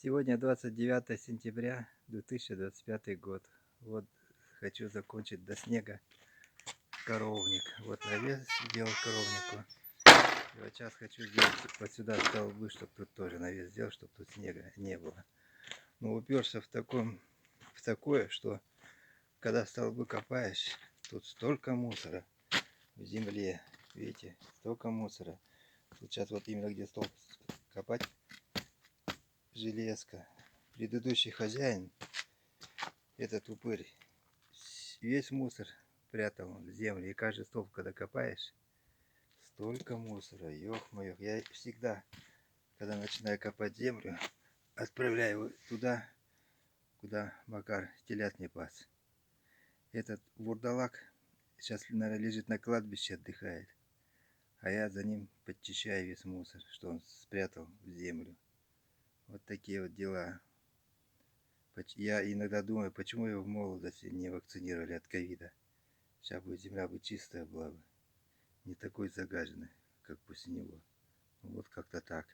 Сегодня 29 сентября 2025 год. Вот хочу закончить до снега коровник. Вот навес сделал коровнику. И вот сейчас хочу сделать вот сюда столбы, чтобы тут тоже навес сделать, чтобы тут снега не было. Но уперся в такое, что когда столбы копаешь, тут столько мусора в земле. Видите, столько мусора. Тут сейчас вот именно где столб копать, железка. Предыдущий хозяин, этот упырь, весь мусор прятал в землю. И каждый столб, когда копаешь, столько мусора. Ёх-моё. Я всегда, когда начинаю копать землю, отправляю его туда, куда Макар телят не пас. Этот вурдалак сейчас, наверное, лежит на кладбище, отдыхает. А я за ним подчищаю весь мусор, что он спрятал в землю. Вот такие вот дела. Я иногда думаю, почему его в молодости не вакцинировали от ковида. Сейчас бы земля бы чистая была бы. Не такой загаженный, как после него. Вот как-то так.